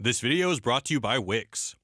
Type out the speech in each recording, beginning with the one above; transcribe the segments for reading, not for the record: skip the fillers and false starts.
This video is brought to you by Wix.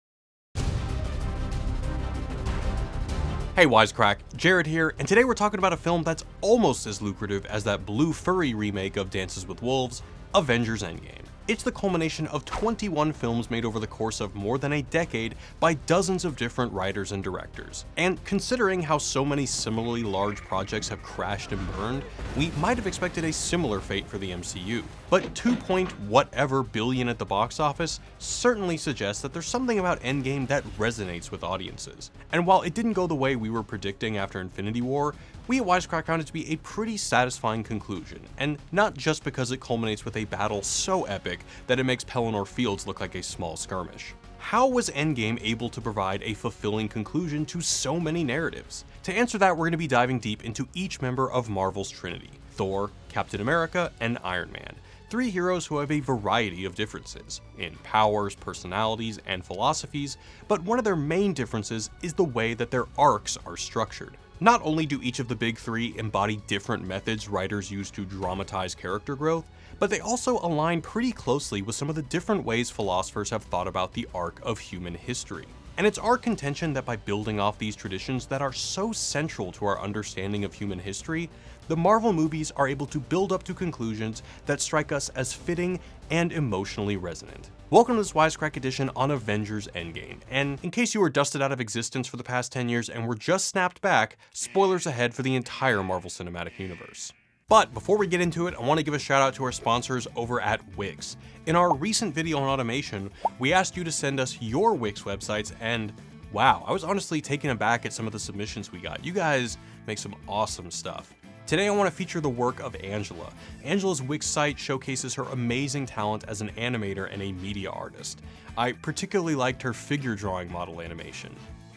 Hey Wisecrack, Jared here, and today we're talking about a film that's almost as lucrative as that blue furry remake of Dances with Wolves, Avengers Endgame. It's the culmination of 21 films made over the course of more than a decade by dozens of different writers and directors. And considering how so many similarly large projects have crashed and burned, we might have expected a similar fate for the MCU. But 2-point-whatever billion at the box office certainly suggests that there's something about Endgame that resonates with audiences. And while it didn't go the way we were predicting after Infinity War, we at Wisecrack found it to be a pretty satisfying conclusion, and not just because it culminates with a battle so epic that it makes Pelennor Fields look like a small skirmish. How was Endgame able to provide a fulfilling conclusion to so many narratives? To answer that, we're going to be diving deep into each member of Marvel's Trinity: Thor, Captain America, and Iron Man. Three heroes who have a variety of differences in powers, personalities, and philosophies, but one of their main differences is the way that their arcs are structured. Not only do each of the big three embody different methods writers use to dramatize character growth, but they also align pretty closely with some of the different ways philosophers have thought about the arc of human history. And it's our contention that by building off these traditions that are so central to our understanding of human history, the Marvel movies are able to build up to conclusions that strike us as fitting and emotionally resonant. Welcome to this Wisecrack edition on Avengers Endgame, and in case you were dusted out of existence for the past 10 years and were just snapped back, spoilers ahead for the entire Marvel Cinematic Universe. But before we get into it, I want to give a shout out to our sponsors over at Wix. In our recent video on automation, we asked you to send us your Wix websites, and wow, I was honestly taken aback at some of the submissions we got. You guys make some awesome stuff. Today I want to feature the work of Angela. Angela's Wix site showcases her amazing talent as an animator and a media artist. I particularly liked her figure drawing model animation.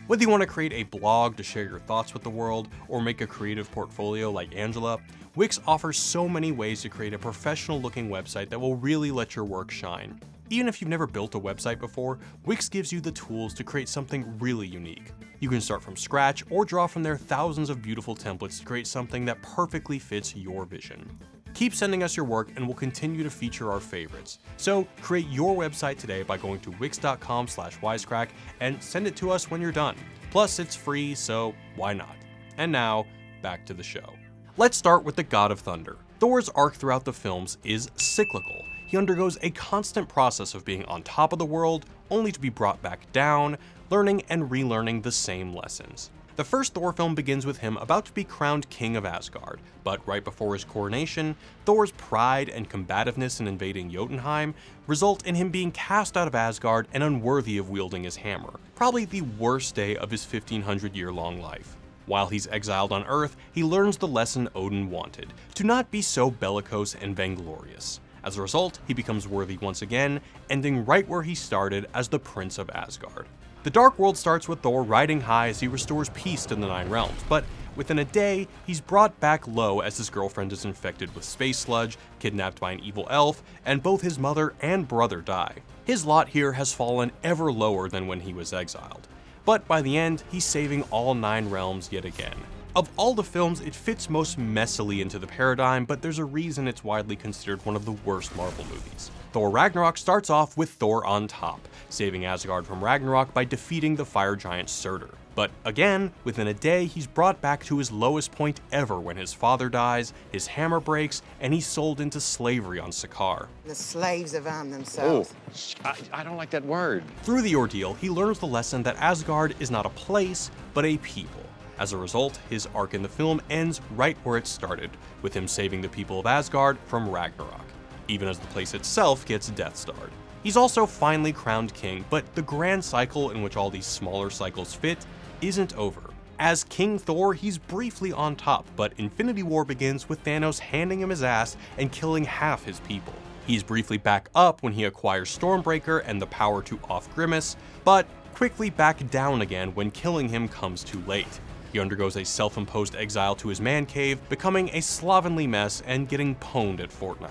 Whether you want to create a blog to share your thoughts with the world, or make a creative portfolio like Angela, Wix offers so many ways to create a professional looking website that will really let your work shine. Even if you've never built a website before, Wix gives you the tools to create something really unique. You can start from scratch or draw from their thousands of beautiful templates to create something that perfectly fits your vision. Keep sending us your work and we'll continue to feature our favorites. So create your website today by going to wix.com/wisecrack and send it to us when you're done. Plus it's free, so why not? And now, back to the show. Let's start with the God of Thunder. Thor's arc throughout the films is cyclical. He undergoes a constant process of being on top of the world, only to be brought back down, learning and relearning the same lessons. The first Thor film begins with him about to be crowned king of Asgard, but right before his coronation, Thor's pride and combativeness in invading Jotunheim result in him being cast out of Asgard and unworthy of wielding his hammer, probably the worst day of his 1500-year-long life. While he's exiled on Earth, he learns the lesson Odin wanted, to not be so bellicose and vainglorious. As a result, he becomes worthy once again, ending right where he started as the Prince of Asgard. The Dark World starts with Thor riding high as he restores peace to the Nine Realms, but within a day, he's brought back low as his girlfriend is infected with space sludge, kidnapped by an evil elf, and both his mother and brother die. His lot here has fallen ever lower than when he was exiled. But by the end, he's saving all 9 realms yet again. Of all the films, it fits most messily into the paradigm, but there's a reason it's widely considered one of the worst Marvel movies. Thor Ragnarok starts off with Thor on top, saving Asgard from Ragnarok by defeating the fire giant Surtur. But again, within a day, he's brought back to his lowest point ever when his father dies, his hammer breaks, and he's sold into slavery on Sakaar. The slaves have armed themselves. I don't like that word. Through the ordeal, he learns the lesson that Asgard is not a place, but a people. As a result, his arc in the film ends right where it started, with him saving the people of Asgard from Ragnarok, even as the place itself gets death-starred. He's also finally crowned king, but the grand cycle in which all these smaller cycles fit isn't over. As King Thor, he's briefly on top, but Infinity War begins with Thanos handing him his ass and killing half his people. He's briefly back up when he acquires Stormbreaker and the power to off Grimace, but quickly back down again when killing him comes too late. He undergoes a self-imposed exile to his man cave, becoming a slovenly mess and getting pwned at Fortnite.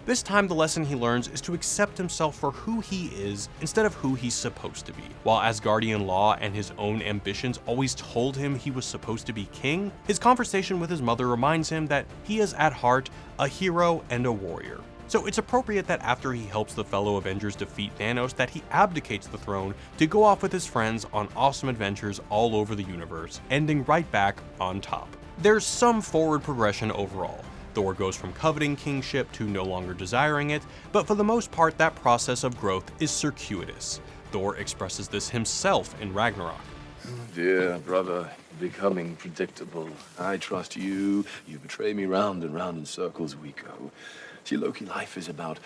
This time the lesson he learns is to accept himself for who he is instead of who he's supposed to be. While Asgardian law and his own ambitions always told him he was supposed to be king, his conversation with his mother reminds him that he is at heart a hero and a warrior. So it's appropriate that after he helps the fellow Avengers defeat Thanos that he abdicates the throne to go off with his friends on awesome adventures all over the universe, ending right back on top. There's some forward progression overall. Thor goes from coveting kingship to no longer desiring it, but for the most part that process of growth is circuitous. Thor expresses this himself in Ragnarok. Dear brother, becoming predictable. I trust you. You betray me round and round in circles we go. See, Loki, life is about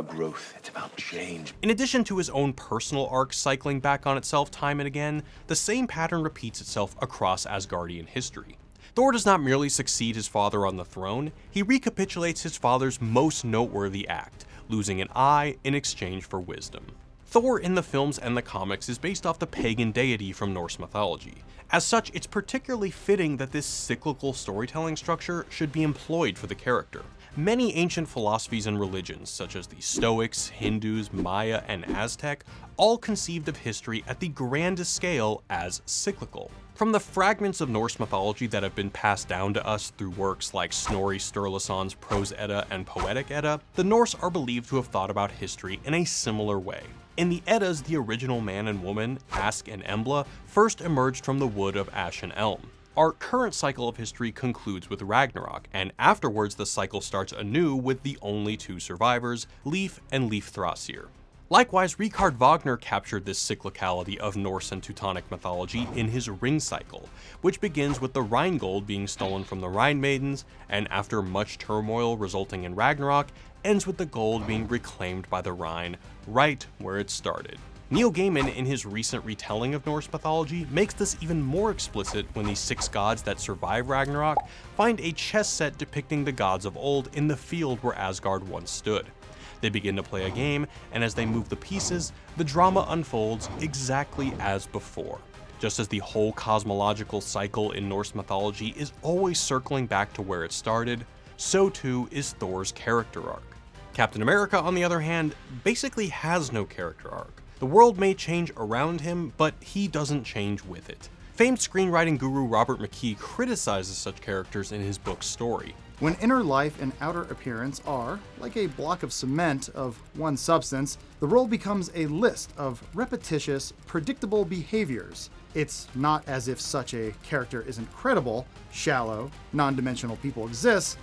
growth. It's about change. In addition to his own personal arc cycling back on itself time and again, the same pattern repeats itself across Asgardian history. Thor does not merely succeed his father on the throne, he recapitulates his father's most noteworthy act, losing an eye in exchange for wisdom. Thor in the films and the comics is based off the pagan deity from Norse mythology. As such, it's particularly fitting that this cyclical storytelling structure should be employed for the character. Many ancient philosophies and religions, such as the Stoics, Hindus, Maya, and Aztec, all conceived of history at the grandest scale as cyclical. From the fragments of Norse mythology that have been passed down to us through works like Snorri Sturluson's Prose Edda and Poetic Edda, the Norse are believed to have thought about history in a similar way. In the Eddas, the original man and woman, Ask and Embla, first emerged from the wood of Ash and Elm. Our current cycle of history concludes with Ragnarok, and afterwards the cycle starts anew with the only two survivors, Leif and Leifthrassir. Likewise, Richard Wagner captured this cyclicality of Norse and Teutonic mythology in his Ring Cycle, which begins with the Rhinegold being stolen from the Rhine Maidens, and after much turmoil resulting in Ragnarok, ends with the gold being reclaimed by the Rhine, right where it started. Neil Gaiman, in his recent retelling of Norse mythology, makes this even more explicit when the 6 gods that survive Ragnarok find a chess set depicting the gods of old in the field where Asgard once stood. They begin to play a game, and as they move the pieces, the drama unfolds exactly as before. Just as the whole cosmological cycle in Norse mythology is always circling back to where it started, so too is Thor's character arc. Captain America, on the other hand, basically has no character arc. The world may change around him, but he doesn't change with it. Famed screenwriting guru Robert McKee criticizes such characters in his book Story. When inner life and outer appearance are, like a block of cement of one substance, the world becomes a list of repetitious, predictable behaviors. It's not as if such a character isn't credible, shallow, non-dimensional people exist,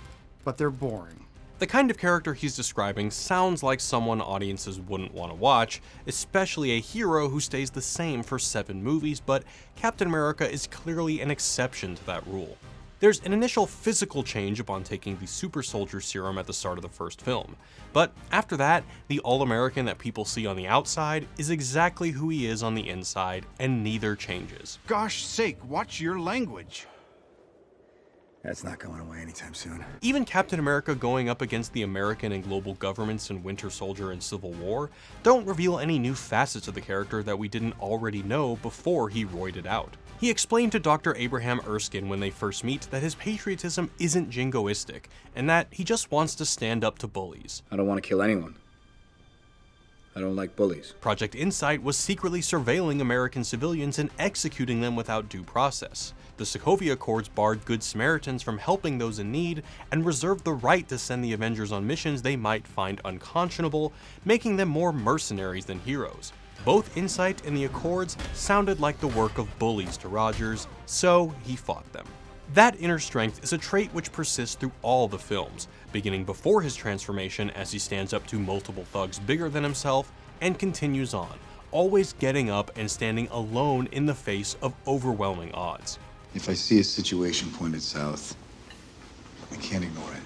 but they're boring. The kind of character he's describing sounds like someone audiences wouldn't want to watch, especially a hero who stays the same for 7 movies, but Captain America is clearly an exception to that rule. There's an initial physical change upon taking the super soldier serum at the start of the first film, but after that, the all-American that people see on the outside is exactly who he is on the inside, and neither changes. Gosh sake, watch your language. That's not going away anytime soon. Even Captain America going up against the American and global governments in Winter Soldier and Civil War don't reveal any new facets of the character that we didn't already know before he roided out. He explained to Dr. Abraham Erskine when they first meet that his patriotism isn't jingoistic, and that he just wants to stand up to bullies. I don't want to kill anyone. I don't like bullies. Project Insight was secretly surveilling American civilians and executing them without due process. The Sokovia Accords barred Good Samaritans from helping those in need and reserved the right to send the Avengers on missions they might find unconscionable, making them more mercenaries than heroes. Both Insight and the Accords sounded like the work of bullies to Rogers, so he fought them. That inner strength is a trait which persists through all the films, beginning before his transformation as he stands up to multiple thugs bigger than himself, and continues on, always getting up and standing alone in the face of overwhelming odds. If I see a situation pointed south, I can't ignore it.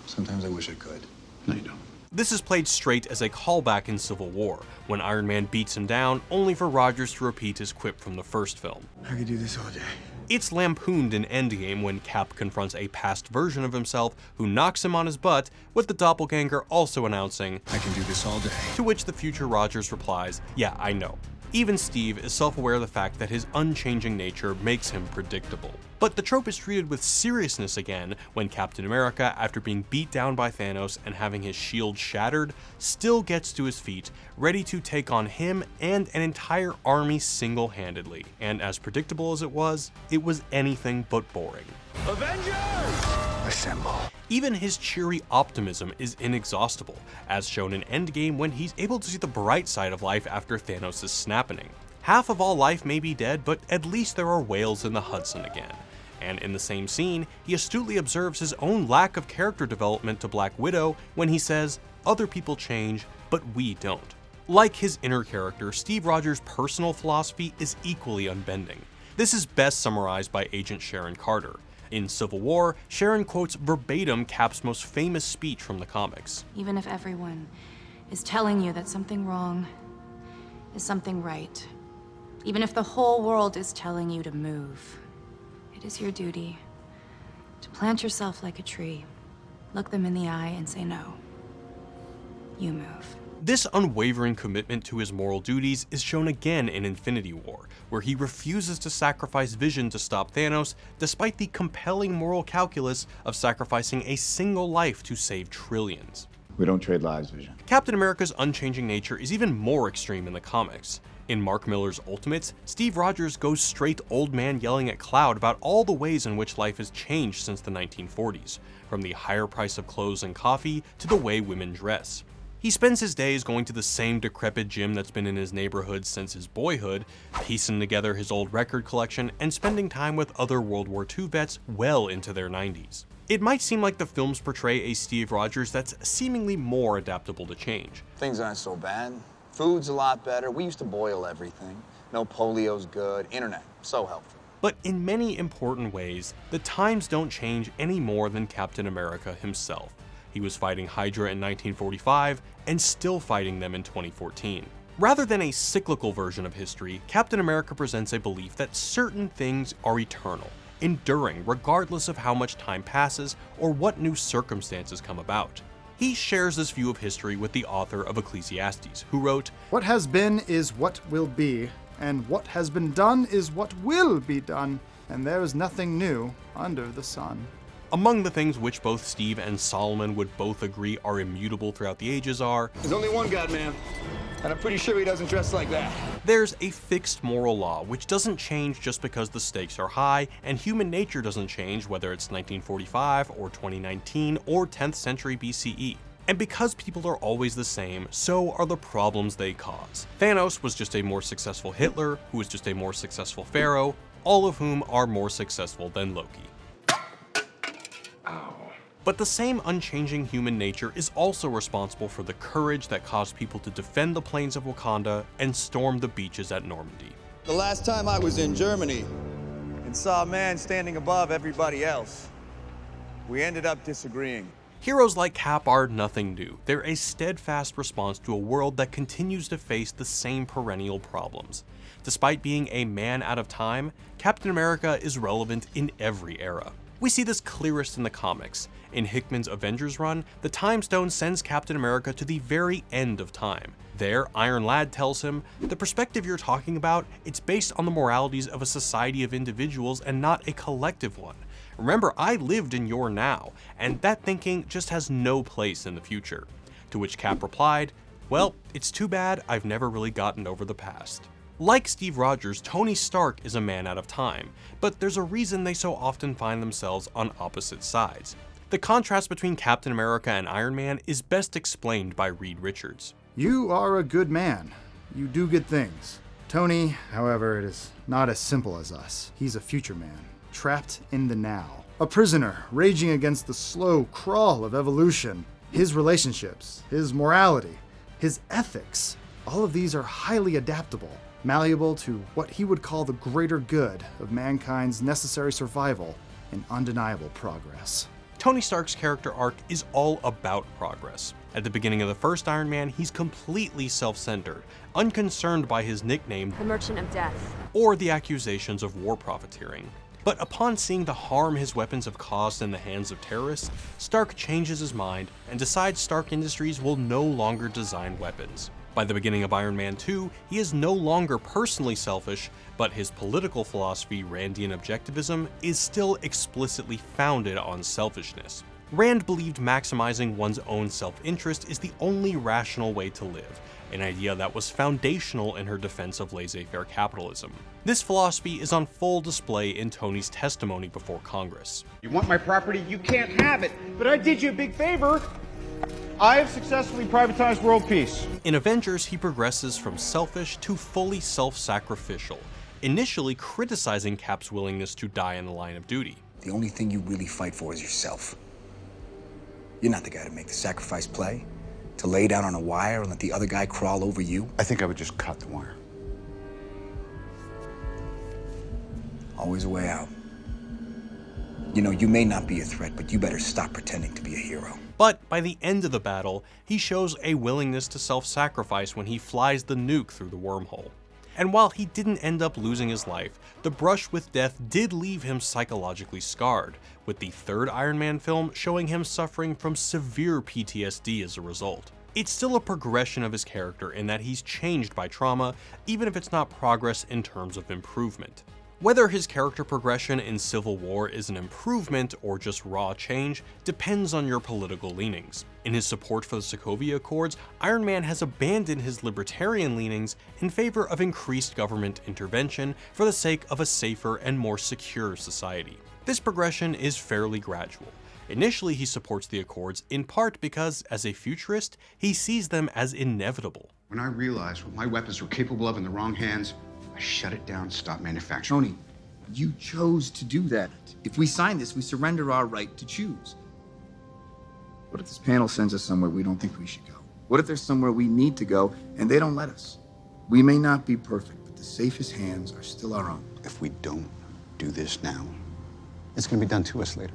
Sometimes I wish I could. No, you don't. This is played straight as a callback in Civil War, when Iron Man beats him down, only for Rogers to repeat his quip from the first film. I could do this all day. It's lampooned in Endgame when Cap confronts a past version of himself who knocks him on his butt, with the doppelganger also announcing, I can do this all day. to which the future Rogers replies, yeah, I know. Even Steve is self-aware of the fact that his unchanging nature makes him predictable. But the trope is treated with seriousness again when Captain America, after being beat down by Thanos and having his shield shattered, still gets to his feet, ready to take on him and an entire army single-handedly. And as predictable as it was anything but boring. Avengers! Assemble. Even his cheery optimism is inexhaustible, as shown in Endgame when he's able to see the bright side of life after Thanos' snapping. Half of all life may be dead, but at least there are whales in the Hudson again. And in the same scene, he astutely observes his own lack of character development to Black Widow when he says, "Other people change, but we don't." Like his inner character, Steve Rogers' personal philosophy is equally unbending. This is best summarized by Agent Sharon Carter. In Civil War, Sharon quotes verbatim Cap's most famous speech from the comics. Even if everyone is telling you that something wrong is something right, even if the whole world is telling you to move, it is your duty to plant yourself like a tree, look them in the eye and say no. You move. This unwavering commitment to his moral duties is shown again in Infinity War, where he refuses to sacrifice Vision to stop Thanos, despite the compelling moral calculus of sacrificing a single life to save trillions. We don't trade lives, Vision. Captain America's unchanging nature is even more extreme in the comics. In Mark Millar's Ultimates, Steve Rogers goes straight old man yelling at Cloud about all the ways in which life has changed since the 1940s, from the higher price of clothes and coffee to the way women dress. He spends his days going to the same decrepit gym that's been in his neighborhood since his boyhood, piecing together his old record collection, and spending time with other World War II vets well into their 90s. It might seem like the films portray a Steve Rogers that's seemingly more adaptable to change. Things aren't so bad. Food's a lot better. We used to boil everything. No polio's good. Internet, so helpful. But in many important ways, the times don't change any more than Captain America himself. He was fighting Hydra in 1945 and still fighting them in 2014. Rather than a cyclical version of history, Captain America presents a belief that certain things are eternal, enduring regardless of how much time passes or what new circumstances come about. He shares this view of history with the author of Ecclesiastes, who wrote, "What has been is what will be, and what has been done is what will be done, and there is nothing new under the sun." Among the things which both Steve and Solomon would both agree are immutable throughout the ages are, There's only one God, man. And I'm pretty sure he doesn't dress like that. there's a fixed moral law which doesn't change just because the stakes are high, and human nature doesn't change whether it's 1945 or 2019 or 10th century BCE. And because people are always the same, so are the problems they cause. Thanos was just a more successful Hitler, who was just a more successful Pharaoh, all of whom are more successful than Loki. But the same unchanging human nature is also responsible for the courage that caused people to defend the plains of Wakanda and storm the beaches at Normandy. The last time I was in Germany and saw a man standing above everybody else, we ended up disagreeing. Heroes like Cap are nothing new. They're a steadfast response to a world that continues to face the same perennial problems. Despite being a man out of time, Captain America is relevant in every era. We see this clearest in the comics. In Hickman's Avengers run, the Time Stone sends Captain America to the very end of time. There, Iron Lad tells him, "The perspective you're talking about, it's based on the moralities of a society of individuals and not a collective one. Remember, I lived in your now, and that thinking just has no place in the future." To which Cap replied, "Well, it's too bad I've never really gotten over the past." Like Steve Rogers, Tony Stark is a man out of time, but there's a reason they so often find themselves on opposite sides. The contrast between Captain America and Iron Man is best explained by Reed Richards. "You are a good man. You do good things. Tony, however, it is not as simple as us. He's a future man, trapped in the now. A prisoner, raging against the slow crawl of evolution. His relationships, his morality, his ethics, all of these are highly adaptable, malleable to what he would call the greater good of mankind's necessary survival and undeniable progress." Tony Stark's character arc is all about progress. At the beginning of the first Iron Man, he's completely self-centered, unconcerned by his nickname, the Merchant of Death, or the accusations of war profiteering. But upon seeing the harm his weapons have caused in the hands of terrorists, Stark changes his mind and decides Stark Industries will no longer design weapons. By the beginning of Iron Man 2, he is no longer personally selfish, but his political philosophy, Randian objectivism, is still explicitly founded on selfishness. Rand believed maximizing one's own self-interest is the only rational way to live, an idea that was foundational in her defense of laissez-faire capitalism. This philosophy is on full display in Tony's testimony before Congress. You want my property? You can't have it. But I did you a big favor. I have successfully privatized world peace. In Avengers, he progresses from selfish to fully self-sacrificial, initially criticizing Cap's willingness to die in the line of duty. The only thing you really fight for is yourself. You're not the guy to make the sacrifice play, to lay down on a wire and let the other guy crawl over you. I think I would just cut the wire. Always a way out. You know, you may not be a threat, but you better stop pretending to be a hero. But by the end of the battle, he shows a willingness to self-sacrifice when he flies the nuke through the wormhole. And while he didn't end up losing his life, the brush with death did leave him psychologically scarred, with the third Iron Man film showing him suffering from severe PTSD as a result. It's still a progression of his character in that he's changed by trauma, even if it's not progress in terms of improvement. Whether his character progression in Civil War is an improvement or just raw change depends on your political leanings. In his support for the Sokovia Accords, Iron Man has abandoned his libertarian leanings in favor of increased government intervention for the sake of a safer and more secure society. This progression is fairly gradual. Initially, he supports the Accords in part because, as a futurist, he sees them as inevitable. When I realized what my weapons were capable of in the wrong hands, I shut it down, stopped manufacturing. Tony, you chose to do that. If we sign this, we surrender our right to choose. What if this panel sends us somewhere we don't think we should go? What if there's somewhere we need to go and they don't let us? We may not be perfect, but the safest hands are still our own. If we don't do this now, it's going to be done to us later.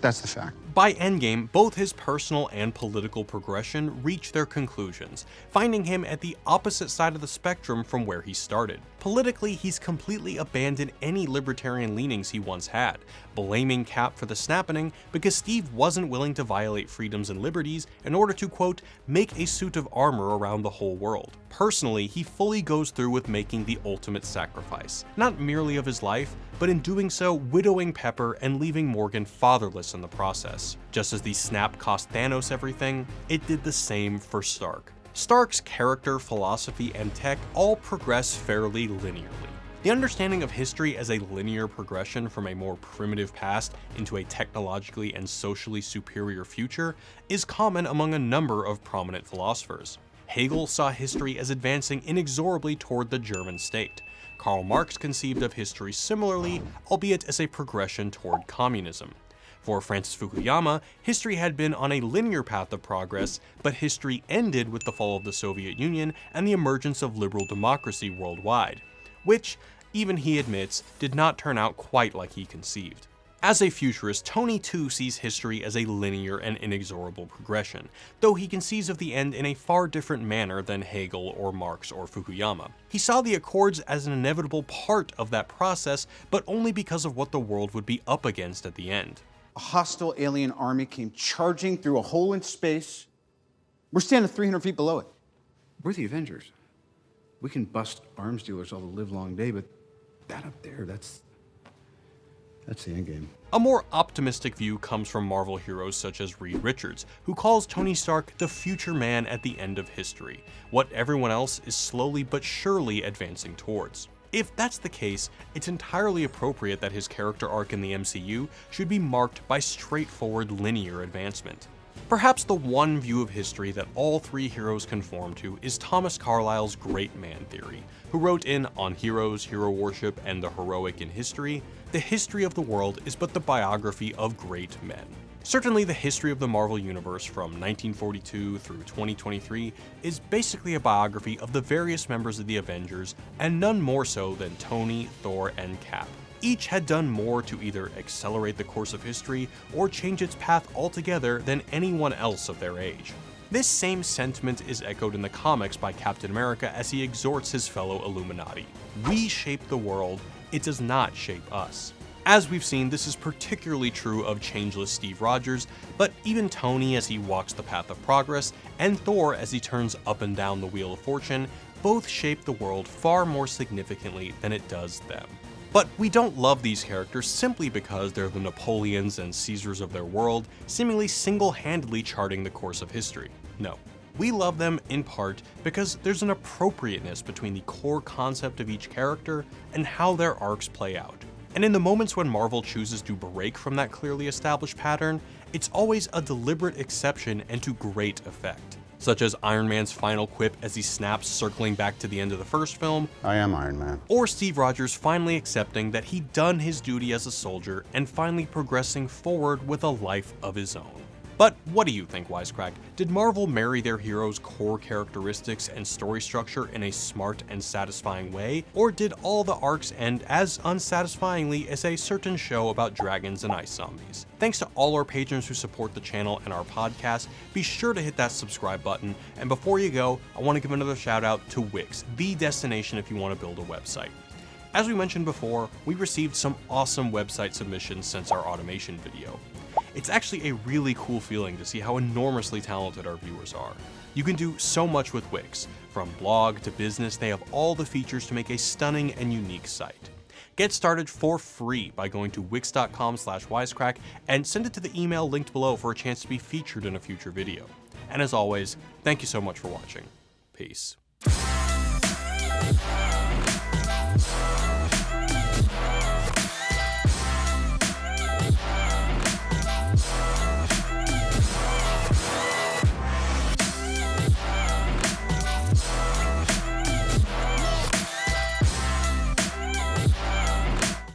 That's the fact. By Endgame, both his personal and political progression reach their conclusions, finding him at the opposite side of the spectrum from where he started. Politically, he's completely abandoned any libertarian leanings he once had, blaming Cap for the snapping because Steve wasn't willing to violate freedoms and liberties in order to, quote, make a suit of armor around the whole world. Personally, he fully goes through with making the ultimate sacrifice, not merely of his life, but in doing so, widowing Pepper and leaving Morgan fatherless in the process. Just as the snap cost Thanos everything, it did the same for Stark. Stark's character, philosophy, and tech all progress fairly linearly. The understanding of history as a linear progression from a more primitive past into a technologically and socially superior future is common among a number of prominent philosophers. Hegel saw history as advancing inexorably toward the German state. Karl Marx conceived of history similarly, albeit as a progression toward communism. For Francis Fukuyama, history had been on a linear path of progress, but history ended with the fall of the Soviet Union and the emergence of liberal democracy worldwide, which, even he admits, did not turn out quite like he conceived. As a futurist, Tony too sees history as a linear and inexorable progression, though he conceives of the end in a far different manner than Hegel or Marx or Fukuyama. He saw the Accords as an inevitable part of that process, but only because of what the world would be up against at the end. A hostile alien army came charging through a hole in space. We're standing 300 feet below it. We're the Avengers. We can bust arms dealers all the livelong day, but that up there, that's the endgame. A more optimistic view comes from Marvel heroes such as Reed Richards, who calls Tony Stark the future man at the end of history, what everyone else is slowly but surely advancing towards. If that's the case, it's entirely appropriate that his character arc in the MCU should be marked by straightforward linear advancement. Perhaps the one view of history that all three heroes conform to is Thomas Carlyle's Great Man theory, who wrote in On Heroes, Hero Worship, and the Heroic in History, the history of the world is but the biography of great men. Certainly the history of the Marvel Universe from 1942 through 2023 is basically a biography of the various members of the Avengers, and none more so than Tony, Thor, and Cap. Each had done more to either accelerate the course of history or change its path altogether than anyone else of their age. This same sentiment is echoed in the comics by Captain America as he exhorts his fellow Illuminati. We shape the world, it does not shape us. As we've seen, this is particularly true of changeless Steve Rogers, but even Tony as he walks the path of progress, and Thor as he turns up and down the wheel of fortune, both shape the world far more significantly than it does them. But we don't love these characters simply because they're the Napoleons and Caesars of their world, seemingly single-handedly charting the course of history. No. We love them in part because there's an appropriateness between the core concept of each character and how their arcs play out. And in the moments when Marvel chooses to break from that clearly established pattern, it's always a deliberate exception and to great effect. Such as Iron Man's final quip as he snaps, circling back to the end of the first film, I am Iron Man. Or Steve Rogers finally accepting that he'd done his duty as a soldier and finally progressing forward with a life of his own. But what do you think, Wisecrack? Did Marvel marry their heroes' core characteristics and story structure in a smart and satisfying way? Or did all the arcs end as unsatisfyingly as a certain show about dragons and ice zombies? Thanks to all our patrons who support the channel and our podcast. Be sure to hit that subscribe button. And before you go, I want to give another shout out to Wix, the destination if you want to build a website. As we mentioned before, we received some awesome website submissions since our automation video. It's actually a really cool feeling to see how enormously talented our viewers are. You can do so much with Wix. From blog to business, they have all the features to make a stunning and unique site. Get started for free by going to wix.com/wisecrack and send it to the email linked below for a chance to be featured in a future video. And as always, thank you so much for watching. Peace.